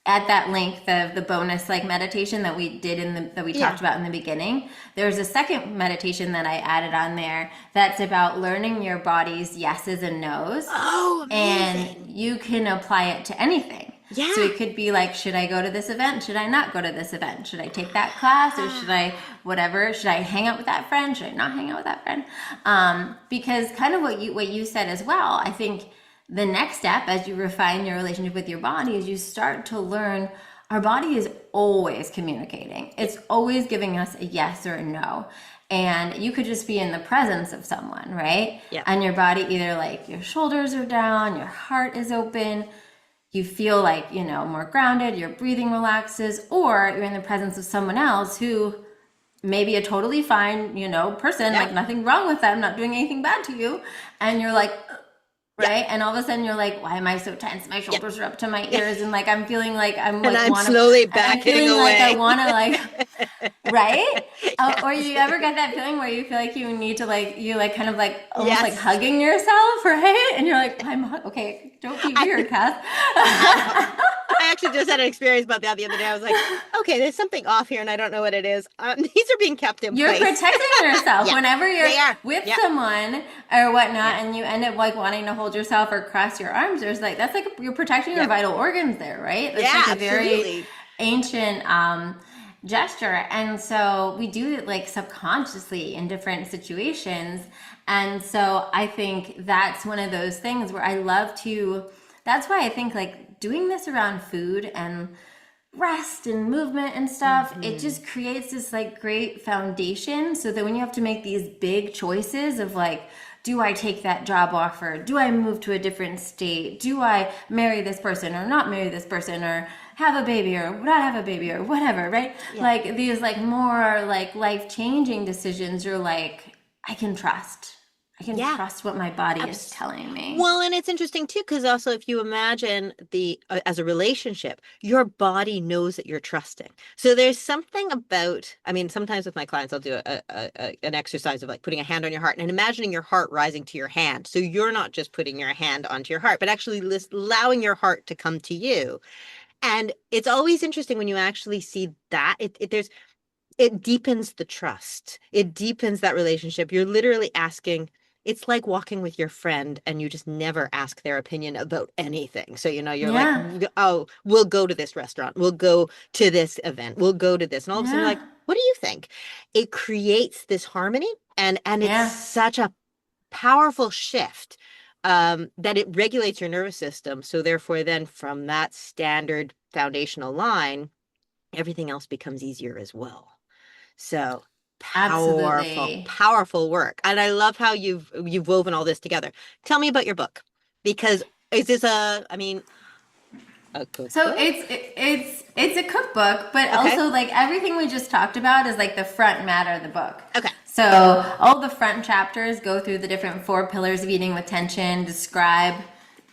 at that length of the bonus like meditation that we did that we Yeah. talked about in the beginning. There's a second meditation that I added on there that's about learning your body's yeses and nos. Oh, And amazing. you can apply it to anything. So Yeah. it could be like, should I go to this event? Should I not go to this event? Should I take that class or should I, whatever? Should I hang out with that friend? Should I not hang out with that friend? Because kind of what you said as well, I think the next step as you refine your relationship with your body is you start to learn our body is always communicating. It's always giving us a yes or a no. And you could just be in the presence of someone, right? Yeah. And your body either like your shoulders are down, your heart is open, you feel like, more grounded, your breathing relaxes, or you're in the presence of someone else who may be a totally fine, person, Yeah. like nothing wrong with them, not doing anything bad to you. And you're like, Yeah. right? And all of a sudden you're like, why am I so tense? My Yeah. shoulders are up to my Yeah. ears. And like, I'm feeling like I'm And like, I'm slowly and I'm backing feeling like I away. want to like, right? Yeah. Or you ever get that feeling where you feel like you need to like, you like kind of like almost like Yes. hugging yourself, right? And you're like, okay, don't be weird, I, Cass. I actually just had an experience about that the other day. I was like, okay, there's something off here and I don't know what it is. These are being kept in You're place. protecting yourself Yeah, whenever you're they are. with Yeah. someone or whatnot, Yeah. and you end up like wanting to hold yourself or cross your arms. There's like that's like you're protecting your Yeah. vital organs there, right? It's Yeah, like a very absolutely. ancient gesture, and so we do it like subconsciously in different situations. And so I think that's one of those things where I love to. That's why I think like doing this around food and rest and movement and stuff, it Hmm. just creates this like great foundation so that when you have to make these big choices of like, do I take that job offer? Do I move to a different state? Do I marry this person or not marry this person or have a baby or not have a baby or whatever, right? Yeah. Like these like more like life-changing decisions, you're like, I can trust. I can Yeah. trust what my body is Abs- telling me. Well, and it's interesting too, because also if you imagine as a relationship, your body knows that you're trusting. So there's something about, I mean, sometimes with my clients, I'll do an exercise of like putting a hand on your heart and imagining your heart rising to your hand. So you're not just putting your hand onto your heart, but actually allowing your heart to come to you. And it's always interesting when you actually see that it deepens the trust. It deepens that relationship. You're literally asking, it's like walking with your friend and you just never ask their opinion about anything. So, you're like, Yeah. oh, we'll go to this restaurant. We'll go to this event. We'll go to this. And all of a sudden you're Yeah. like, what do you think? It creates this harmony and it's Yeah. such a powerful shift that it regulates your nervous system. So therefore, then from that standard foundational line, everything else becomes easier as well. So powerful, Absolutely. powerful work. And I love how you've woven all this together. Tell me about your book. Because is this I mean, a So cookbook? it's a cookbook, but Okay. also like everything we just talked about is like the front matter of the book. Okay. So all the front chapters go through the different four pillars of eating with tension, describe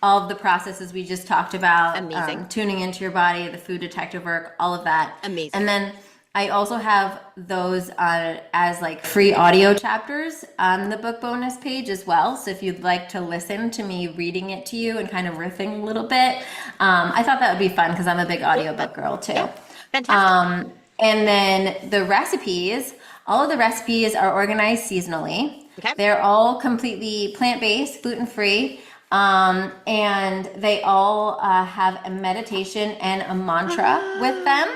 all of the processes we just talked about, Amazing. tuning into your body, the food detective work, all of that. Amazing. And then I also have those as like free audio chapters on the book bonus page as well. So if you'd like to listen to me reading it to you and kind of riffing a little bit, I thought that would be fun because I'm a big audiobook girl too. Yeah. Fantastic. And then the recipes, all of the recipes are organized seasonally. Okay. They're all completely plant-based, gluten-free. And they all have a meditation and a mantra with them.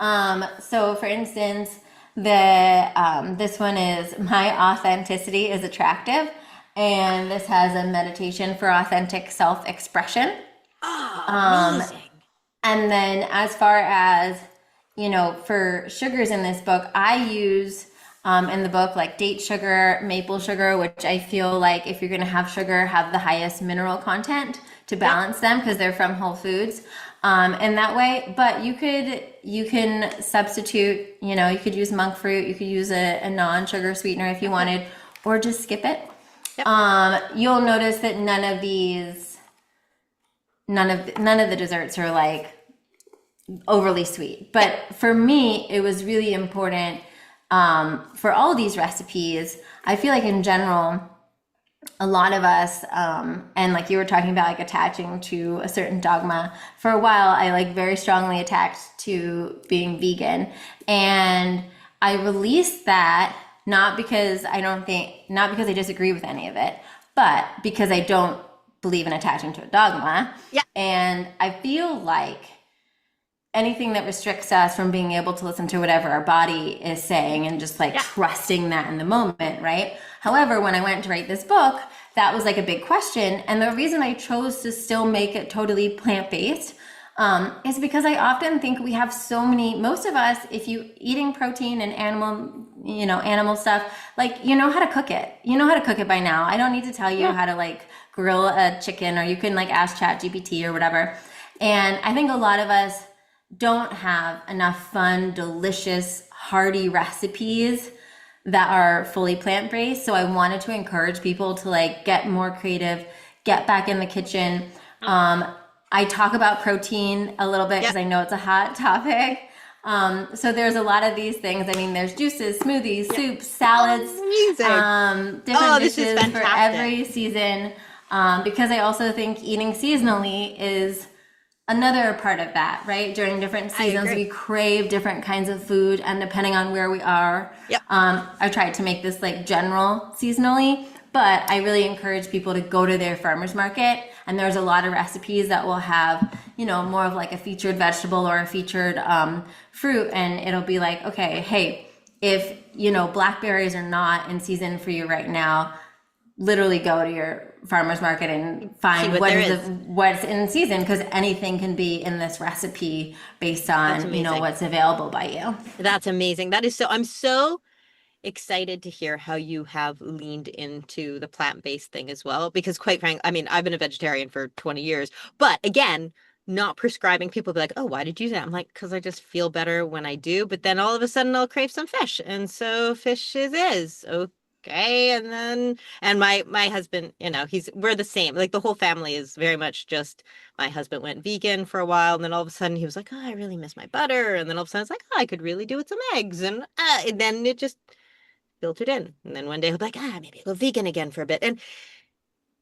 So for instance, the this one is my authenticity is attractive, and this has a meditation for authentic self-expression. Oh, Um, amazing. and then as far as, for sugars in this book, I use in the book like date sugar, maple sugar, which I feel like if you're going to have sugar, have the highest mineral content to Yep. balance them because they're from whole foods. In that way, but you can substitute, you could use monk fruit, you could use a non-sugar sweetener if you Yep. wanted, or just skip it. Yep. You'll notice that none of the desserts are like overly sweet. Yep. But for me, it was really important for all these recipes. I feel like in general, a lot of us, and like you were talking about, like attaching to a certain dogma. For a while, I like very strongly attached to being vegan, and I released that not because I disagree with any of it, but because I don't believe in attaching to a dogma. Yep. And I feel like anything that restricts us from being able to listen to whatever our body is saying and just like Yep. trusting that in the moment, right? However, when I went to write this book, that was like a big question. And the reason I chose to still make it totally plant-based is because I often think we have so many, most of us, if you eating protein and animal stuff, like, you know how to cook it. You know how to cook it by now. I don't need to tell you Yeah. how to like grill a chicken, or you can like ask ChatGPT or whatever. And I think a lot of us don't have enough fun, delicious, hearty recipes that are fully plant-based. So I wanted to encourage people to like get more creative, get back in the kitchen. I talk about protein a little bit Yep. because I know it's a hot topic. So there's a lot of these things. I mean, there's juices, smoothies, Yep. soups, salads, Amazing. different Oh, this is dishes for fantastic. every season. Because I also think eating seasonally is another part of that, right? During different I seasons, agree. we crave different kinds of food, and depending on where we are, Yep. I tried to make this like general seasonally, but I really encourage people to go to their farmer's market. And there's a lot of recipes that will have, more of like a featured vegetable or a featured fruit, and it'll be like, okay, hey, if blackberries are not in season for you right now, literally go to your farmer's market and See find what there is. what's in season, because anything can be in this recipe based That's on amazing. what's available by you. That's amazing. That is so, I'm so excited to hear how you have leaned into the plant-based thing as well. Because quite frankly, I mean, I've been a vegetarian for 20 years, but again, not prescribing people be like, oh, why did you do that? I'm like, because I just feel better when I do. But then all of a sudden I'll crave some fish. And so fish is okay. And then my husband, we're the same. Like the whole family is very much just my husband went vegan for a while, and then all of a sudden he was like, oh, I really miss my butter. And then all of a sudden it's like, oh, I could really do with some eggs. And then it just filtered in. And then one day he'll be like, maybe I'll go vegan again for a bit. And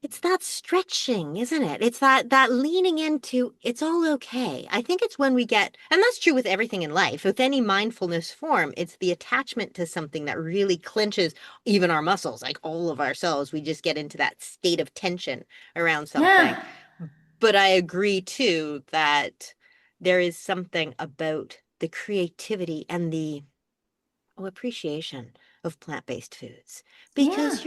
it's that stretching, isn't it? It's that leaning into it's all okay. I think it's when we get, and that's true with everything in life, with any mindfulness form, it's the attachment to something that really clinches even our muscles, like all of ourselves. We just get into that state of tension around something. Yeah, But I agree too that there is something about the creativity and the appreciation of plant-based foods yeah, because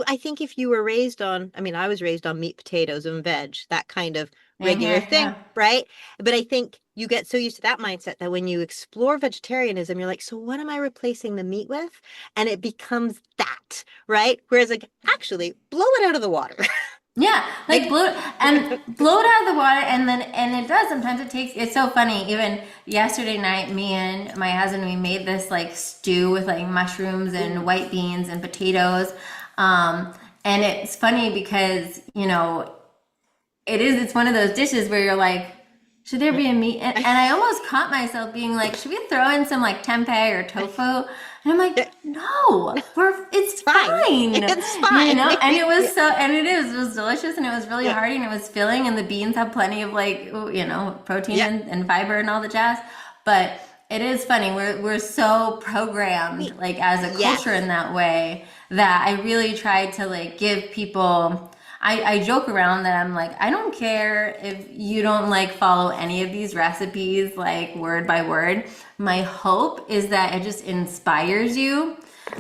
I think if you were raised on, I mean, I was raised on meat, potatoes, and veg, that kind of same regular here. thing, Yeah, right? But I think you get so used to that mindset that when you explore vegetarianism, you're like, so what am I replacing the meat with? And it becomes that, right? Whereas like actually blow it out of the water. yeah, like Like blow it out of the water, and it does sometimes. It's so funny. Even yesterday night, me and my husband, we made this like stew with like mushrooms and ooh, white beans and potatoes. And it's funny because it's one of those dishes where you're like, should there be a meat? And I almost caught myself being like, should we throw in some like tempeh or tofu? And I'm like, no, it's fine. fine, It's fine. And it Yeah. was it was delicious, and it was really Yeah. hearty, and it was filling, and the beans have plenty of like, protein Yeah. and fiber and all the jazz. But it is funny. We're so programmed like as a culture Yes. in that way that I really tried to like give people. I joke around that I'm like, I don't care if you don't like follow any of these recipes like word by word. My hope is that it just inspires you.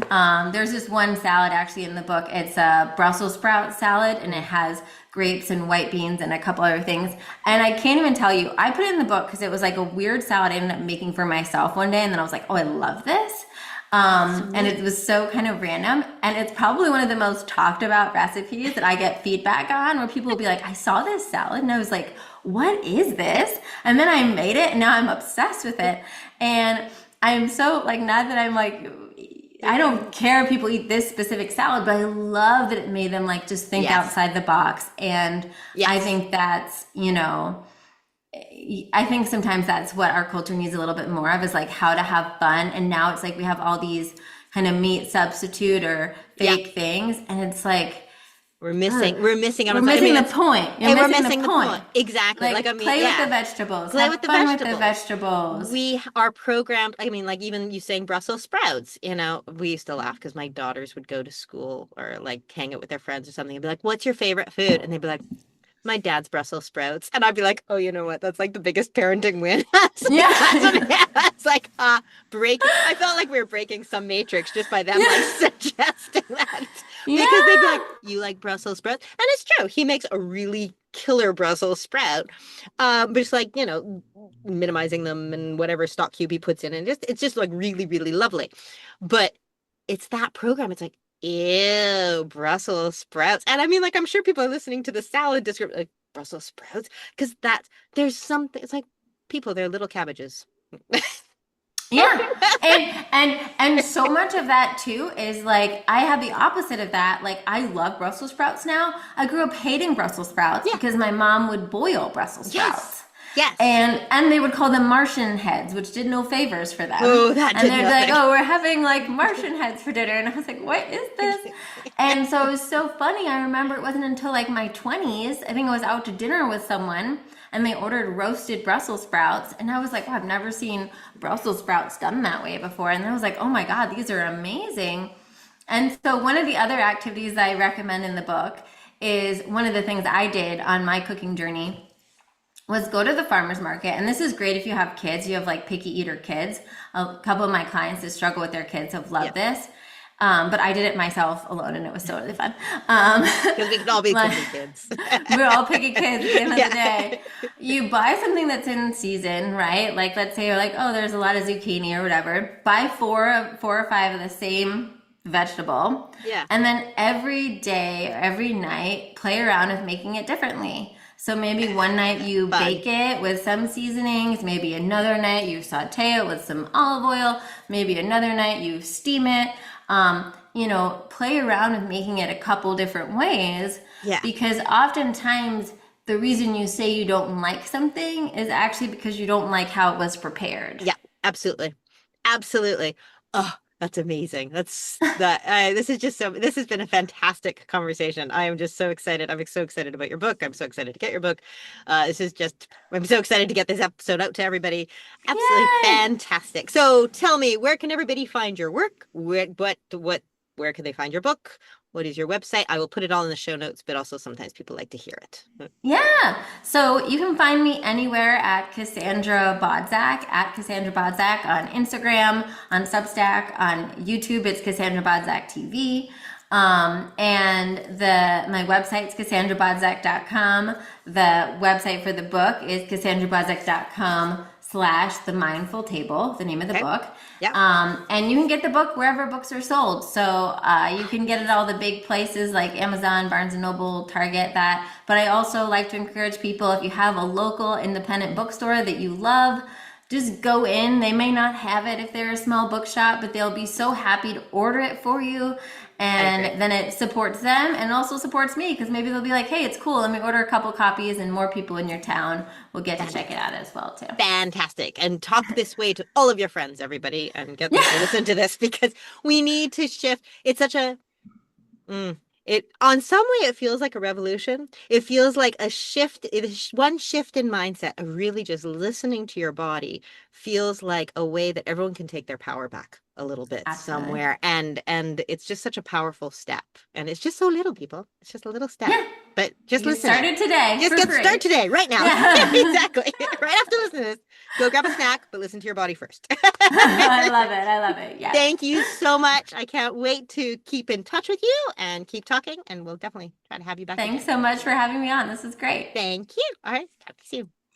There's this one salad actually in the book. It's a Brussels sprout salad, and it has grapes and white beans and a couple other things. And I can't even tell you. I put it in the book because it was like a weird salad I ended up making for myself one day, and then I was like, oh, I love this. That's And it amazing. was so kind of random. And it's probably one of the most talked about recipes that I get feedback on, where people will be like, I saw this salad and I was like, what is this? And then I made it and now I'm obsessed with it. And I'm so like, not that I'm like, I don't care if people eat this specific salad, but I love that it made them like just think Yes. outside the box. And I Yes. think that's, I think sometimes that's what our culture needs a little bit more of, is like how to have fun. And now it's like we have all these kind of meat substitute or Yeah. fake things. And it's like, ugh, We're missing out we're on something. I missing mean, the it's, point. You're and we're missing the missing the point. point. Exactly. Like, I Like, mean, play with the yeah, vegetables, play have with the fun with the vegetables. vegetables. We are programmed. I mean, like even you saying Brussels sprouts, we used to laugh because my daughters would go to school or like hang out with their friends or something and be like, what's your favorite food? And they'd be like, my dad's Brussels sprouts. And I'd be like, oh, you know what? That's like the biggest parenting win. It's like, that's what Yeah. it is. It's like breaking. I felt like we were breaking some matrix just by them like Yeah. suggesting that. Because they'd be Yeah. like, you like Brussels sprouts? And it's true. He makes a really killer Brussels sprout. But it's like, minimizing them and whatever stock cube he puts in. And it's just like really, really lovely. But it's that program. It's like, ew, Brussels sprouts. And I mean, like, I'm sure people are listening to the salad description, like, Brussels sprouts, because there's something, it's like people, they're little cabbages. Yeah. And so much of that too is like I have the opposite of that. Like I love Brussels sprouts now. I grew up hating Brussels sprouts Yeah. because my mom would boil Brussels Yes. sprouts. Yes. And they would call them Martian heads, which did no favors for them. Oh, that And did they'd be like, nothing. "Oh, we're having like Martian heads for dinner." And I was like, "What is this?" And so it was so funny. I remember it wasn't until like my 20s, I think I was out to dinner with someone and they ordered roasted Brussels sprouts. And I was like, "Oh, I've never seen Brussels sprouts done that way before." And I was like, "Oh my God, these are amazing." And so one of the other activities I recommend in the book is one of the things I did on my cooking journey was go to the farmer's market. And this is great if you have kids, you have like picky eater kids. A couple of my clients that struggle with their kids have Yeah. loved this. But I did it myself alone and it was totally fun. Because we can all be Like, picky kids. we're all picky kids at the end of the Yeah. day. You buy something that's in season, right? Like let's say you're like, oh, there's a lot of zucchini or whatever. Buy four or five of the same vegetable. Yeah. And then every day or every night, play around with making it differently. So maybe one night you Fun. bake it with some seasonings, maybe another night you saute it with some olive oil, maybe another night you steam it. Play around with making it a couple different ways Yeah. because oftentimes the reason you say you don't like something is actually because you don't like how it was prepared. Yeah. Absolutely. Absolutely. Oh, that's amazing. This has been a fantastic conversation. I am just so excited. I'm so excited about your book. I'm so excited to get your book. I'm so excited to get this episode out to everybody. Absolutely Yay! fantastic. So tell me, where can everybody find your work? Where can they find your book? What is your website? I will put it all in the show notes, but also sometimes people like to hear it. Yeah. So you can find me anywhere at Cassandra Bodzak, at Cassandra Bodzak on Instagram, on Substack, on YouTube, it's Cassandra Bodzak TV. And my website's cassandrabodzak.com. The website for the book is cassandrabodzak.com/the mindful table, the name of the Okay. book. Yeah. And you can get the book wherever books are sold. So you can get it at all the big places like Amazon, Barnes and Noble, Target, that. But I also like to encourage people, if you have a local independent bookstore that you love, just go in. They may not have it if they're a small bookshop, but they'll be so happy to order it for you. I agree. And then it supports them and also supports me because maybe they'll be like, hey, it's cool. Let me order a couple copies and more people in your town will get to check it out as well, too. Fantastic. And talk this way to all of your friends, everybody, and get them to Yeah. listen to this because we need to shift. It's such a Mm. It on some way it feels like a revolution. It feels like a shift. It is one shift in mindset of really just listening to your body feels like a way that everyone can take their power back a little bit Absolutely. somewhere. And it's just such a powerful step. And it's just so little, people. It's just a little step. Yeah. But just Get listen it. started today Just for get free. started today, right now. Yeah. Exactly. Right after listening to this, go grab a snack, but listen to your body first. I love it. I love it. Yes. Thank you so much. I can't wait to keep in touch with you and keep talking, and we'll definitely try to have you back Thanks again. so much for having me on. This is great. Thank you. All right. Talk to you soon.